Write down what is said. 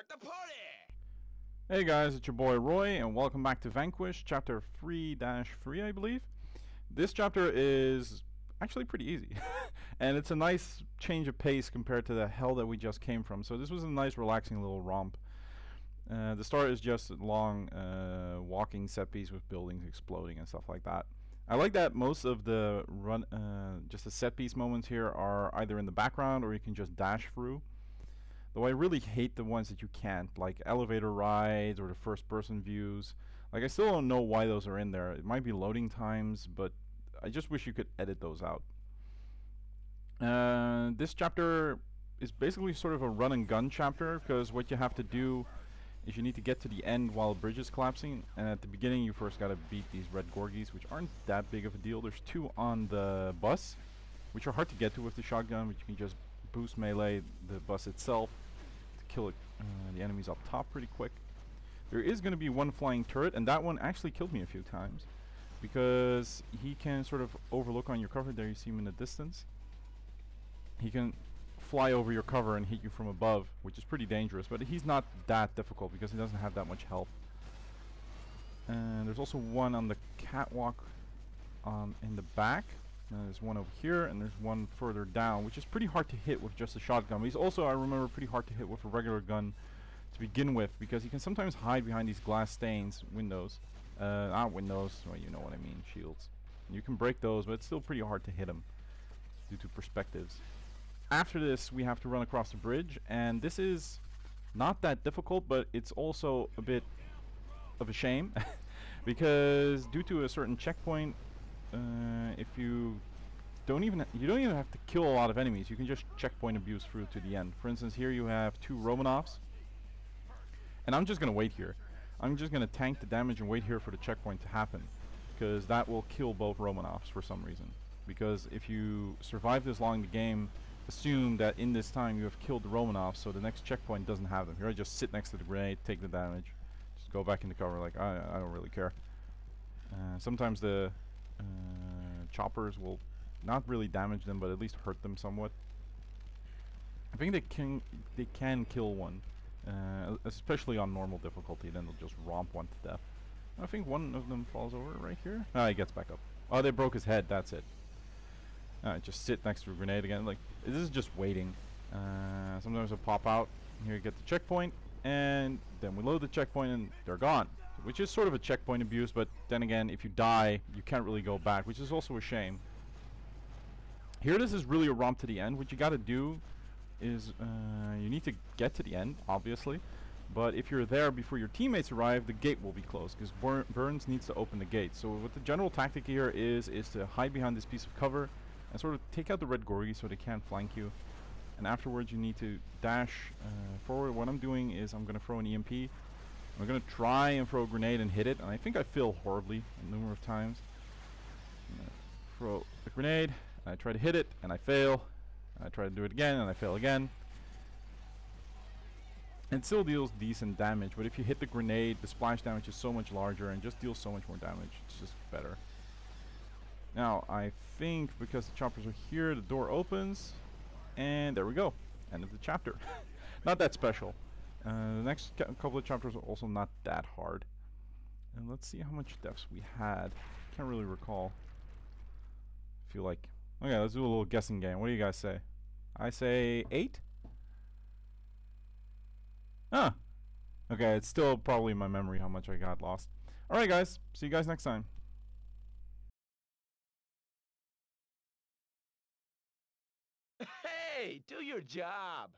Start the party! Hey guys, it's your boy Roy, and welcome back to Vanquish, chapter 3-3, I believe. This chapter is actually pretty easy, and it's a nice change of pace compared to the hell that we just came from. So this was a nice, relaxing little romp. The start is just a long walking set piece with buildings exploding and stuff like that. I like that most of the just the set piece moments here are either in the background or you can just dash through. Though I really hate the ones that you can't, like elevator rides or the first person views. Like, I still don't know why those are in there. It might be loading times, but I just wish you could edit those out. This chapter is basically sort of a run and gun chapter, because what you have to do is you need to get to the end while the bridge is collapsing, and at the beginning you first gotta beat these red Gorgies, which aren't that big of a deal. There's two on the bus, which are hard to get to with the shotgun, but you can just boost melee the bus itself to kill the enemies up top pretty quick. There is going to be one flying turret, and that one actually killed me a few times because he can sort of overlook on your cover. There you see him in the distance. He can fly over your cover and hit you from above, which is pretty dangerous, but he's not that difficult because he doesn't have that much health. And there's also one on the catwalk in the back. There's one over here, and there's one further down, which is pretty hard to hit with just a shotgun. But he's also, I remember, pretty hard to hit with a regular gun to begin with, because he can sometimes hide behind these glass stains, windows. Not windows, well, you know what I mean, shields. And you can break those, but it's still pretty hard to hit him due to perspectives. After this, we have to run across the bridge, and this is not that difficult, but it's also a bit of a shame, because due to a certain checkpoint, if you don't even have to kill a lot of enemies. You can just checkpoint abuse through to the end. For instance, here you have two Romanovs, and I'm just gonna wait here. I'm just gonna tank the damage and wait here for the checkpoint to happen, because that will kill both Romanovs for some reason. Because if you survive this long in the game, assume that in this time you have killed the Romanovs, so the next checkpoint doesn't have them. Here I just sit next to the grenade, take the damage, just go back into cover like I don't really care. Sometimes the choppers will not really damage them, but at least hurt them somewhat. I think they can kill one, especially on normal difficulty. Then they'll just romp one to death. I think one of them falls over right here. Ah, he gets back up. Oh, they broke his head. That's it. Just sit next to a grenade again. Like, this is just waiting. Sometimes they'll pop out. Here you get the checkpoint, and then we load the checkpoint, and they're gone. Which is sort of a checkpoint abuse, but then again, if you die, you can't really go back, which is also a shame. Here, this is really a romp to the end. What you gotta do is, you need to get to the end, obviously. But if you're there before your teammates arrive, the gate will be closed, because Burns needs to open the gate. So what the general tactic here is to hide behind this piece of cover and sort of take out the red Gorgie so they can't flank you. And afterwards, you need to dash forward. What I'm doing is I'm gonna throw an EMP. I'm going to try and throw a grenade and hit it, and I think I fail horribly a number of times. I'm going to throw a grenade, and I try to hit it, and I fail. And I try to do it again, and I fail again. It still deals decent damage, but if you hit the grenade, the splash damage is so much larger and just deals so much more damage. It's just better. Now, I think because the choppers are here, the door opens, and there we go. End of the chapter. Not that special. The next couple of chapters are also not that hard. And let's see how much deaths we had. Can't really recall. Feel like... Okay, let's do a little guessing game. What do you guys say? I say 8? Ah! Okay, it's still probably in my memory how much I got lost. Alright guys, see you guys next time. Hey, do your job!